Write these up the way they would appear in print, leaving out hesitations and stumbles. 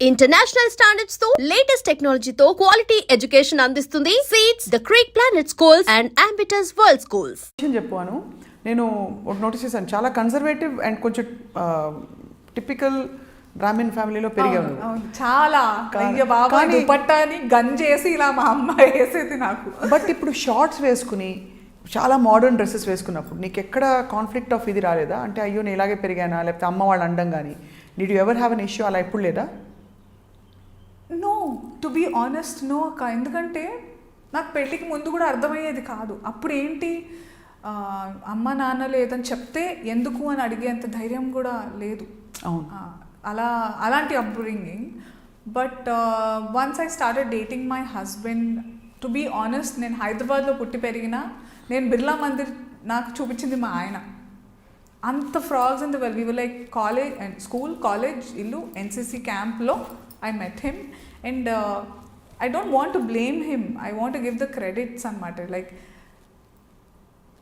International standards తో latest టెక్నాలజీతో quality education అందిస్తుంది seats the creek planet schools and Ambitus world schools. చెప్పాను నేను నోటీస్ చేశాను, చాలా కన్సర్వేటివ్ అండ్ కొంచెం టిపికల్ బ్రాహ్మిన్ ఫ్యామిలీలో పెరిగాను. చాలా దుపట్టాని గంజేసి ఇలా మా అమ్మ వేసేది నాకు. బట్ ఇప్పుడు షార్ట్స్ వేసుకుని చాలా మోడర్న్ డ్రెస్సెస్ వేసుకున్నప్పుడు నీకు ఎక్కడ కాన్ఫ్లిక్ట్ ఆఫ్ ఇది రాలేదా? అంటే అయ్యో నేను ఇలాగే పెరిగానా, లేకపోతే అమ్మ వాళ్ళు అండం కానీ did you ever have an issue అలా ఎప్పుడు లేదా? No, to be honest no అక్క. ఎందుకంటే నాకు పెళ్ళికి ముందు కూడా అర్థమయ్యేది కాదు. అప్పుడు ఏంటి, అమ్మ నాన్న లేదని చెప్తే ఎందుకు అని అడిగేంత ధైర్యం కూడా లేదు. అవును, అలాంటి upbringing. But once I started dating my husband, to be honest నేను హైదరాబాద్లో పుట్టి పెరిగిన, నేను బిర్లా మందిర్ నాకు చూపించింది మా ఆయన. అంత frogs in the well, we were like college and school, college, ఇల్లు, ఎన్సీసీ క్యాంప్లో I met him and I don't want to blame him. I want to give the credits anamata. Like,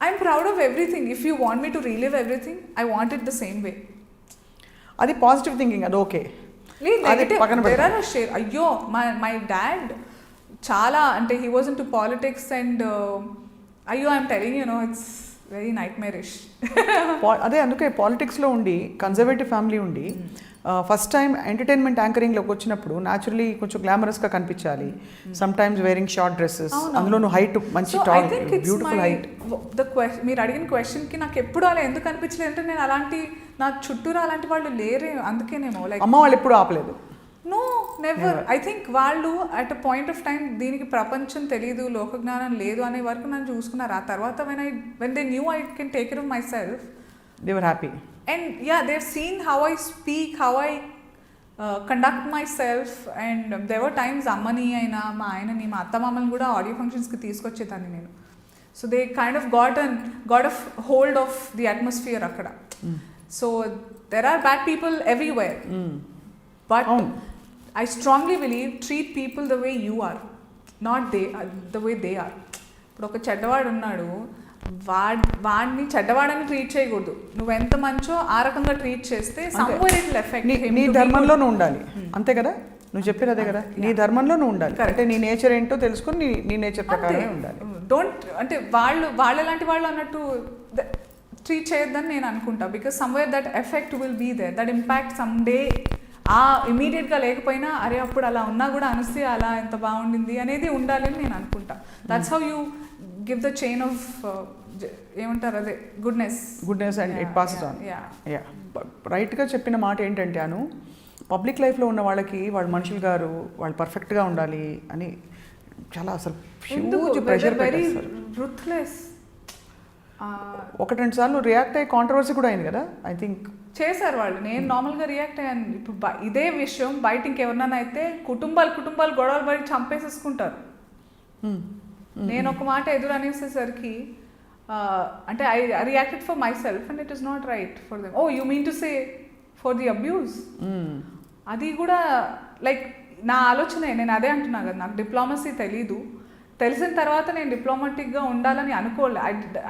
I'm proud of everything. If you want me to relive everything, I want it the same way. Adi positive thinking, adi okay. Negative, there are a share. Ayyo, my dad chala ante he was into politics and ayyo, I'm telling you, it's very nightmarish. అదే అందుకే పాలిటిక్స్లో ఉండి conservative family ఉండి first time entertainment యాంకరింగ్లోకి వచ్చినప్పుడు naturally కొంచెం గ్లామరస్గా కనిపించాలి. Some times wearing short dresses, అందులోనూ height మంచి టాల్ బ్యూటిఫుల్ హైట్. మీరు అడిగిన క్వశ్చన్కి నాకు ఎప్పుడు అలా ఎందుకు అనిపించలేదు అంటే, నేను అలాంటి నా చుట్టూరు అలాంటి వాళ్ళు లేరే, అందుకేనేమో. లైక్ అమ్మ వాళ్ళు ఎప్పుడు ఆపలేదు? No, never. ఐ థింక్ వాళ్ళు at a point of time దీనికి ప్రపంచం తెలియదు, లోకజ్ఞానం లేదు అనే వరకు నన్ను చూసుకున్నారు. ఆ తర్వాత when they knew I can take care of myself, they were happy. And yeah, they've seen how I speak, how I conduct myself, and there were times అమ్మని అయినా మా ఆయనని, మా అత్తమామని కూడా ఆడియో ఫంక్షన్స్కి తీసుకొచ్చేదాన్ని నేను. So they kind of got a hold of the atmosphere అక్కడ. So there are bad people everywhere, but I strongly believe treat people the way you are, not the way they are. ఇప్పుడు ఒక చెడ్డవాడు ఉన్నాడు, వాడిని చెడ్డవాడని treat చేయకూడదు. నువ్వు ఎంత మంచో ఆ రకంగా ట్రీట్ చేస్తే somewhere it will affect him. నీ ధర్మంలో నువ్వు ఉండాలి, అంతే కదా? నువ్వు చెప్పేది అదే కదా, నీ ధర్మంలో నువ్వు ఉండాలి. అంటే నీ నేచర్ ఏంటో తెలుసుకొని నీ నేచర్ ప్రకారమే ఉండాలి. డోంట్ అంటే వాళ్ళు ఎలాంటి వాళ్ళు అన్నట్టు ట్రీట్ చేయొద్దని నేను అనుకుంటా. Because somewhere that effect will be there, that impact some day. ఇమీడియట్గా లేకపోయినా అరే అప్పుడు అలా ఉన్నా కూడా అనుస్తే అలా ఎంత బాగుండింది అనేది ఉండాలని నేను అనుకుంటా. That's how you give the chain of ఏమంటారు అదే goodness and it passes on. రైట్గా చెప్పిన మాట ఏంటంటే అను, పబ్లిక్ లైఫ్లో ఉన్న వాళ్ళకి వాళ్ళ మనుషులు గారు వాళ్ళు పర్ఫెక్ట్గా ఉండాలి అని చాలా అసలు హ్యూజ్ ప్రెషర్ పెట్టేస్తారు. రూత్లెస్. ఒకటి రెండు సార్లు రియాక్ట్ అయ్యి కాంట్రవర్సీ కూడా అయింది కదా, ఐ థింక్ చేశారు వాళ్ళు. నేను నార్మల్గా రియాక్ట్ అయ్యాను. ఇప్పుడు ఇదే విషయం బయట ఇంకెవరినైనా అయితే కుటుంబాలు గొడవలు పడి చంపేసేసుకుంటారు. నేను ఒక మాట ఎదురు అనేసేసరికి అంటే I reacted for myself and it is not right for them. Oh you mean to say for the abuse. అది కూడా లైక్ నా ఆలోచనే, నేను అదే అంటున్నా కదా, నాకు డిప్లొమసీ తెలీదు. తెలిసిన తర్వాత నేను డిప్లొమాటిక్గా ఉండాలని అనుకోలే.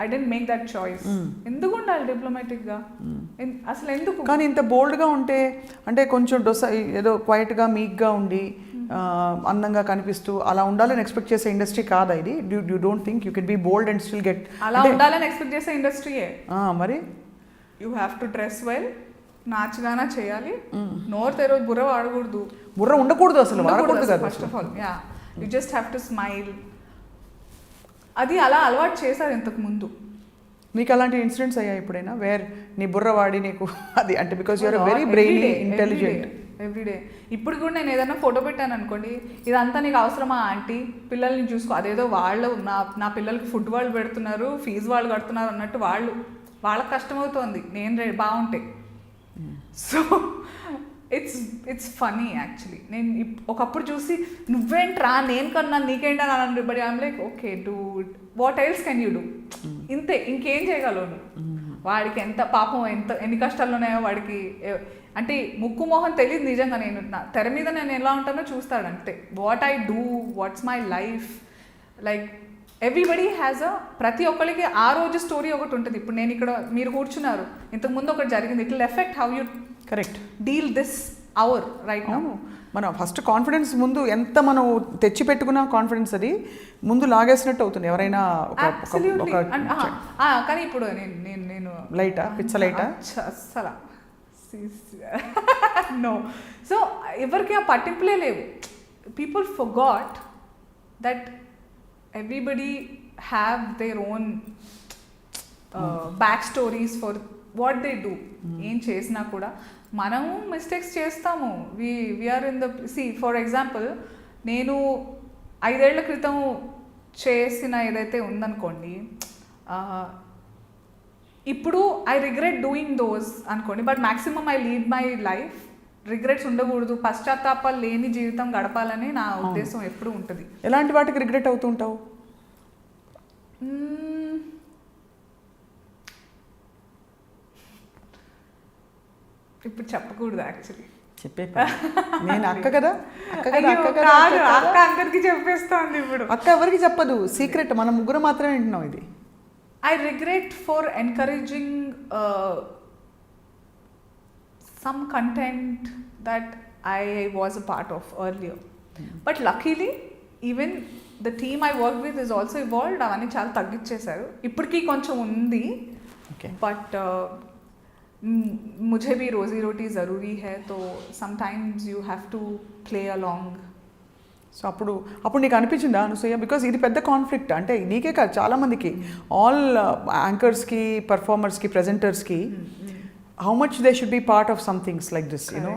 I didn't make that choice. ఎందుకు ఉండాలి డిప్లొమాటిక్గా అసలు ఎందుకు? కానీ ఇంత బోల్డ్గా ఉంటే అంటే కొంచెం ఏదో క్వైట్గా మీక్గా ఉండి అందంగా కనిపిస్తూ అలా ఉండాలని ఎక్స్పెక్ట్ చేసే ఇండస్ట్రీ కాదా ఇది? You don't think you can be bold and still get అలా ఉండాలని ఎక్స్పెక్ట్ చేసే ఇండస్ట్రీయే. మరి you have to dress well, నాచుగానా చేయాలి, నోరు తెరవదు, బుర్ర వాడకూడదు, బుర్ర ఉండకూడదు అసలు, వాడకూడదు కదా first of all. Yeah, you just have to smile. అది అలా అలవాటు చేశారు ఇంతకు ముందు. నీకు అలాంటి ఇన్సిడెంట్స్ అయ్యాయి ఎప్పుడైనా వేర్ నీ బుర్ర వాడి నీకు అది అంటే because you're very brainy intelligent everyday. ఇప్పుడు కూడా నేను ఏదైనా ఫోటో పెట్టాను అనుకోండి, ఇదంతా నీకు అవసరమా ఆంటీ, పిల్లల్ని చూసుకో, అదేదో వాళ్ళు నా పిల్లలకి ఫుడ్ వాళ్ళు పెడుతున్నారు, ఫీజు వాళ్ళు కడుతున్నారు అన్నట్టు వాళ్ళకి కష్టమవుతోంది నేను బాగుంటే. So it's funny actually. నేను ఒకప్పుడు చూసి నువ్వేంట్రా నేను కన్నా నీకేంటా అని but I'm like okay dude, what else can you do? ఇంతే, ఇంకేం చేయగలవు నువ్వు? వాడికి ఎంత పాపం, ఎన్ని కష్టాలు ఉన్నాయో వాడికి. అంటే ముక్కు మోహన్ తెలియదు నిజంగా. నేను తెర మీద నేను ఎలా ఉంటానో చూస్తాడు అంతే. What I do, what's my life, like everybody has ప్రతి ఒక్కరికి ఆ రోజు స్టోరీ ఒకటి ఉంటుంది. ఇప్పుడు నేను ఇక్కడ మీరు కూర్చున్నారు, ఇంతకుముందు ఒకటి జరిగింది, it will effect how you correct deal this hour right now. మనం ఫస్ట్ కాన్ఫిడెన్స్ ముందు ఎంత మనం తెచ్చి పెట్టుకున్నా కాన్ఫిడెన్స్ అది ముందు లాగేసినట్టు అవుతుంది ఎవరైనా Absolutely. కానీ ఇప్పుడు నేను లైటా పిచ్చ లైటా అస్సలు నో. సో ఎవరికి ఆ పట్టింపులే లేవు. People forgot that everybody have their own back stories for what they do. ఏం చేసినా కూడా మనము మిస్టేక్స్ చేస్తాము. We're in the for example నేను 5 ఏళ్ల క్రితం చేసిన ఏదైతే ఉందనుకోండి, ఇప్పుడు ఐ రిగ్రెట్ డూయింగ్ దోస్ అనుకోండి, but maximum I lead my life regrets ఉండకూడదు, పశ్చాత్తాపాలు లేని జీవితం గడపాలని నా ఉద్దేశం ఎప్పుడు ఉంటుంది. ఎలాంటి వాటికి రిగ్రెట్ అవుతుంటావు? ఇప్పుడు చెప్పకూడదు యాక్చువల్లీ. చెప్పే నేను అక్క కదా, అక్క అందరికి చెప్పేస్తాంది ఇప్పుడు. అక్క ఎవరికి చెప్పదు, సీక్రెట్, మన ముగ్గురు మాత్రమే వింటున్నాం ఇది. I regret for encouraging some content that I was a part of earlier. But luckily, even the team I worked with is also evolved. అవన్నీ చాలా తగ్గించేశారు. ఇప్పటికీ కొంచెం ఉంది, బట్ मुझे भी रोजी रोटी ज़रूरी है, तो sometimes you have to play along. So అప్పుడు నీకు అనిపించిందా అనసూయ? బికాజ్ ఇది పెద్ద కాన్ఫ్లిక్ట్, అంటే నీకే కాదు చాలామందికి, ఆల్ యాంకర్స్కి, పర్ఫార్మర్స్కి, ప్రెజెంటర్స్కి, how much they should be part of somethings like this, you know,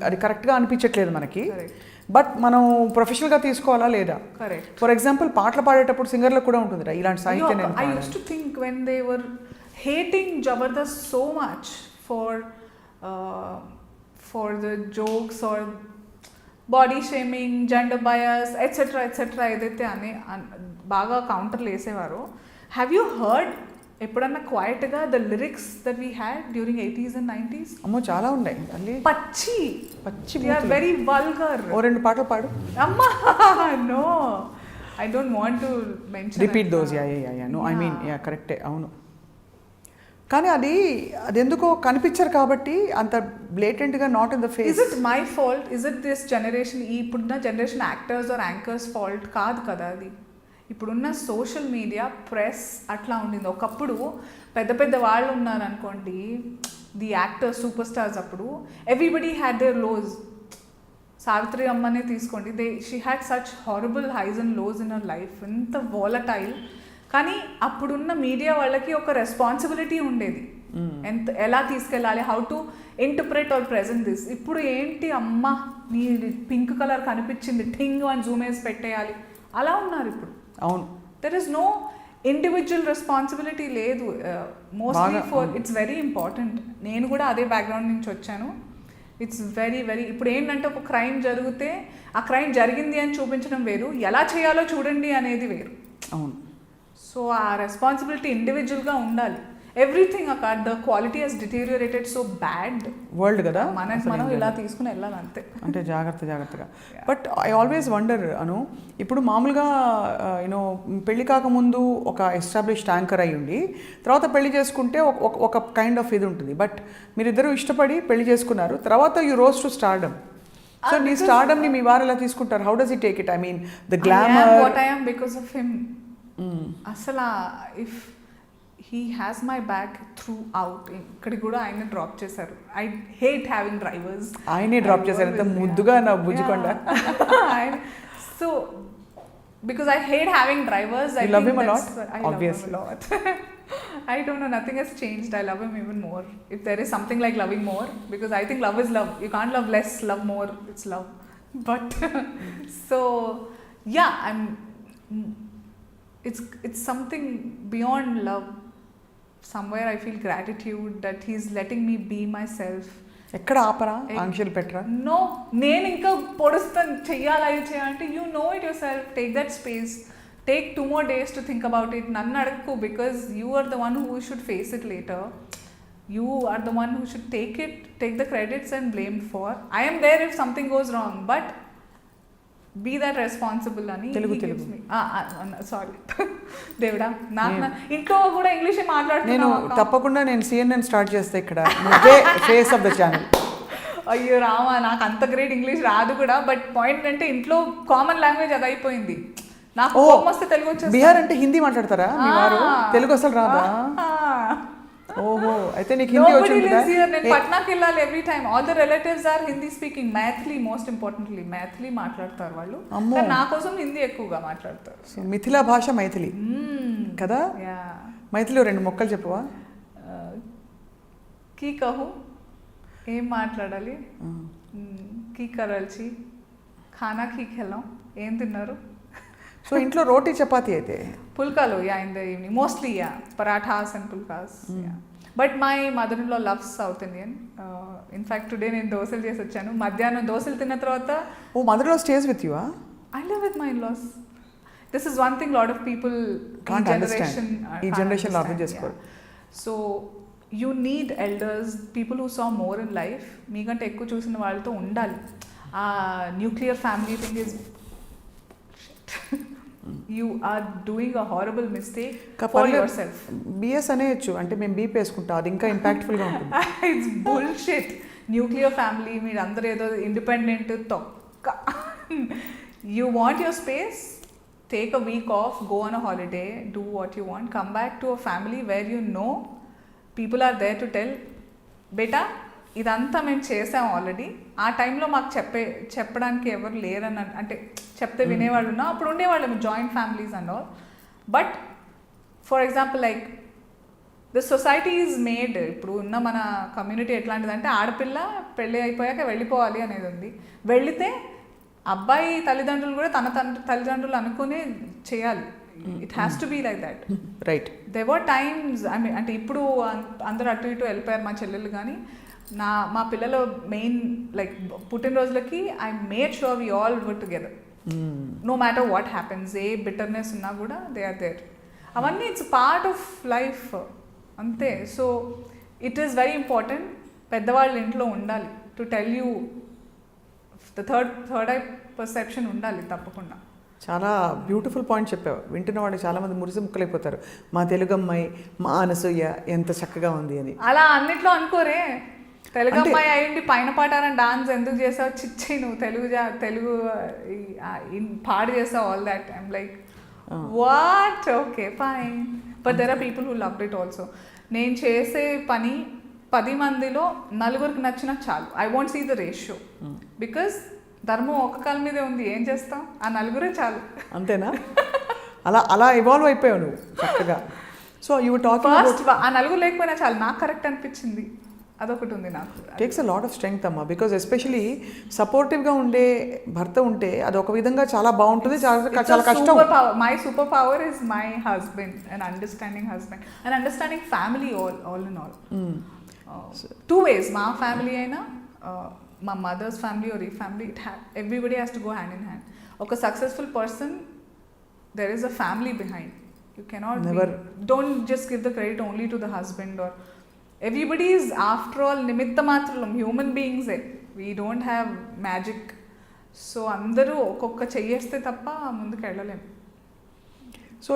అది కరెక్ట్గా అనిపించట్లేదు మనకి. బట్ మనం ప్రొఫెషనల్గా తీసుకోవాలా లేదా? ఫర్ ఎగ్జాంపుల్ పాటలు పాడేటప్పుడు సింగర్లకు కూడా ఉంటుంది ఇలాంటి సాహిత్యం. I used to think when they were hating Jabardast so much for the jokes or body shaming, gender bias etcetera ఏదైతే అని బాగా కౌంటర్లు వేసేవారు. హ్యావ్ యూ హర్డ్ ఎప్పుడన్నా క్వైట్గా the lyrics that we had during 80s and 90s? అమ్మో చాలా ఉన్నాయి. పచ్చి ఆర్ వెరీ వల్గర్. ఓ 2 పాటలు పాడు. అమ్మా no, I don't want to mention. Repeat those. Yeah no, I mean yeah కరెక్టే, అవును. కానీ అది ఎందుకో కనిపించరు కాబట్టి అంత బ్లేటెంట్గా not in the face. Is it my fault? Is it this generation, ఇప్పుడున్న generation actors or anchors fault? కాదు కదా అది. ఇప్పుడున్న సోషల్ మీడియా, ప్రెస్ అట్లా ఉండింది. ఒకప్పుడు పెద్ద వాళ్ళు ఉన్నారనుకోండి, ది యాక్టర్స్, సూపర్ స్టార్స్, అప్పుడు everybody had their lows. Savitri అమ్మనే తీసుకోండి, she had such horrible highs and lows in her life, ఎంత వాలటైల్. కానీ అప్పుడున్న మీడియా వాళ్ళకి ఒక రెస్పాన్సిబిలిటీ ఉండేది, ఎలా తీసుకెళ్ళాలి, how to interpret or present this. ఇప్పుడు ఏంటి, అమ్మ నీ పింక్ కలర్ కనిపించింది, ఠింగ్ అని జూమ్ వేసి పెట్టేయాలి, అలా ఉన్నారు ఇప్పుడు. అవును, there is no individual responsibility లేదు. Mostly it's very important. నేను కూడా అదే బ్యాక్గ్రౌండ్ నుంచి వచ్చాను. ఇట్స్ వెరీ ఇప్పుడు ఏంటంటే ఒక క్రైమ్ జరిగితే ఆ క్రైమ్ జరిగింది అని చూపించడం వేరు, ఎలా చేయాలో చూడండి అనేది వేరు. అవును. సో ఆ రెస్పాన్సిబిలిటీ ఇండివిజువల్గా ఉండాలి. Everything the quality has deteriorated so bad world కదా, మనం ఇలా తీసుకుని వెళ్ళాలి అంతే. అంటే జాగ్రత్తగా. But I always wonder Anu, ఇప్పుడు మామూలుగా యూనో పెళ్లి కాకముందు ఒక ఎస్టాబ్లిష్డ్ యాంకర్ అయి ఉండి తర్వాత పెళ్లి చేసుకుంటే ఒక కైండ్ ఆఫ్ ఇది ఉంటుంది. బట్ మీరిద్దరూ ఇష్టపడి పెళ్లి చేసుకున్నారు, తర్వాత you rose to stardom. So నీ స్టార్డమ్ని మీ వారు ఎలా తీసుకుంటారు? How does he take it? I mean the glamour. What I am because of him. అసలు if he has my back throughout. ఇక్కడికి కూడా ఆయన డ్రాప్ చేశారు. I hate having drivers. ఆయనే డ్రాప్ చేశారు, ఎంత ముద్దుగా నా బుజ్జికొండ. So because I hate having drivers. You love him a lot? Obviously. I don't know, nothing has changed. I love him even more. If there is something like loving more, because I think love is love. You can't love less, love more. It's love. But so yeah, it's something beyond love. Somewhere I feel gratitude that he's letting me be myself. ఎక్కడ ఆపరా, ఆంక్షలు పెట్టరా? No, నేను ఇంకా పొడుస్తాను, చెయ్యాలంటే you know it yourself. Take that space. Take 2 more days to think about it. నన్ను అడగకు, because you are the one who should face it later. You are the one who should take the credits and blame for. I am there if something goes wrong, but be that responsible అని. Telugu sorry దేవుడా, నాకు ఇంట్లో కూడా ఇంగ్లీషే మాట్లాడుతున్నాను. నేను తప్పకుండా CNN start చేస్తే ఇక్కడ నువ్వే ఫేస్ ఆఫ్ ద ఛానల్. అయ్యో రామా, నాకు అంత గ్రేట్ ఇంగ్లీష్ రాదు కూడా. బట్ పాయింట్ అంటే ఇంట్లో కామన్ లాంగ్వేజ్ అది అయిపోయింది. నాకు కోపం వస్తే తెలుగు వచ్చేస్తుంది. బీహార్ అంటే హిందీ మాట్లాడతారా మీ వారు? తెలుగు అసలు రాదా? ఓహో, అయితే నీకు హిందీ వచ్చింది. నేను పట్నాకి వెళ్ళాలి every time. All the relatives are Hindi speaking. Maithili most importantly Maithili మాట్లాడతారు వాళ్ళు. కానీ నా కోసం హిందీ ఎక్కువగా మాట్లాడతారు. మిథిలా భాష మైథిలి కదా? మైథిలి 2 మొక్కలు చెప్పవా? కీ కహు, ఏం మాట్లాడాలి, కీ కరల్చి, ఖానా కీ ఖెలాం, ఏం తిన్నారు. సో ఇంట్లో రోటీ చపాతీ అయితే పుల్కాలు, yeah, in the evening mostly, yeah, parathas and phulkas. But my mother in law loves South Indian. In fact today నేను దోశలు చేసి వచ్చాను. మధ్యాహ్నం దోశలు తిన్న తర్వాత, oh mother in law stays with you? I live with my in laws. This is one thing lot of people ఈ జనరేషన్ అర్థం చేసుకోరు. So you need elders, people who saw more in life. మీకంటే ఎక్కువ చూసిన వాళ్ళతో ఉండాలి. ఆ nuclear family thing is, you are doing a horrible mistake for yourself. BS అనేయచ్చు, అంటే మేము బీప్ వేసుకుంటాం, అది ఇంకా ఇంపాక్ట్ఫుల్ గా ఉంటుంది. It's bullshit. న్యూక్లియర్ ఫ్యామిలీ, మీరు అందరూ ఏదో ఇండిపెండెంట్ తొక్క. You want your space, take a week off, go on a holiday, do what you want, come back to a family where you know people are there to tell, beta ఇదంతా మేము చేసాం already. ఆ టైంలో మాకు చెప్పడానికి ఎవరు లేరని, అంటే చెప్తే వినేవాళ్ళు ఉన్నా అప్పుడు ఉండేవాళ్ళం, joint families and all. But for example like the society is made, ఇప్పుడు ఉన్న మన కమ్యూనిటీ ఎట్లాంటిదంటే ఆడపిల్ల పెళ్ళి అయిపోయాక వెళ్ళిపోవాలి అనేది ఉంది. వెళితే అబ్బాయి తల్లిదండ్రులు కూడా తన తల్లిదండ్రులు అనుకునే చేయాలి. It has to be like that, right? They were times, I mean, అంటే ఇప్పుడు అందరూ అటు ఇటు వెళ్ళిపోయారు మా చెల్లెలు. కానీ మా పిల్లలు మెయిన్ లైక్ పుట్టినరోజులకి I made sure we all were together, no matter what happens. ఏ బిటర్నెస్ ఉన్నా కూడా దే ఆర్ దేర్. అవన్నీ ఇట్స్ పార్ట్ ఆఫ్ లైఫ్ అంతే. So it is very important పెద్దవాళ్ళు ఇంట్లో ఉండాలి to tell you. The third eye perception ఉండాలి తప్పకుండా. చాలా బ్యూటిఫుల్ పాయింట్ చెప్పావు. వింటున్న వాళ్ళు చాలామంది మురిసి ముక్కలైపోతారు, మా తెలుగు అమ్మాయి, మా అనసూయ ఎంత చక్కగా ఉంది అని. అలా అన్నిట్లో అనుకోరే, తెలుగు అమ్మాయి అయ్యింది పైన పాటారని డాన్స్ ఎందుకు చేసావు, చిచ్చి నువ్వు తెలుగు పాడు చేసావు, all that. I'm like what, okay fine. But there are people who love it also. నేను చేసే పని 10 మందిలో 4కి నచ్చినా చాలు. I want see the ratio, because ధర్మం ఒక కాల మీదే ఉంది, ఏం చేస్తాం, ఆ 4 చాలు. అంతేనా? అలా ఇవాల్వ్ అయిపోయావు నువ్వు చక్కగా. సో యూ టాకింగ్ ఫస్ట్ ఆ 4 లేకపోయినా చాలు, నాకు కరెక్ట్ అనిపించింది, అదొకటి ఉంది నాకు. Takes a lot of strength అమ్మా, బికాజ్ ఎస్పెషలీ సపోర్టివ్గా ఉండే భర్త ఉంటే అది ఒక విధంగా చాలా బాగుంటుంది, చాలా కష్టం. My super power is my husband, and understanding husband, and understanding family all in all. 2 ways, మా ఫ్యామిలీ అయినా మా మదర్స్ ఫ్యామిలీ ఆర్ ఈ family, everybody has to go hand in hand. ఒక successful person, there is a family behind. You cannot, don't just give the credit only to the husband or everybody is after all నిమిత్త మాత్రం human బీయింగ్సే, we don't have magic. So అందరూ ఒక్కొక్క చెయ్యేస్తే తప్ప ముందుకు వెళ్ళలేము. So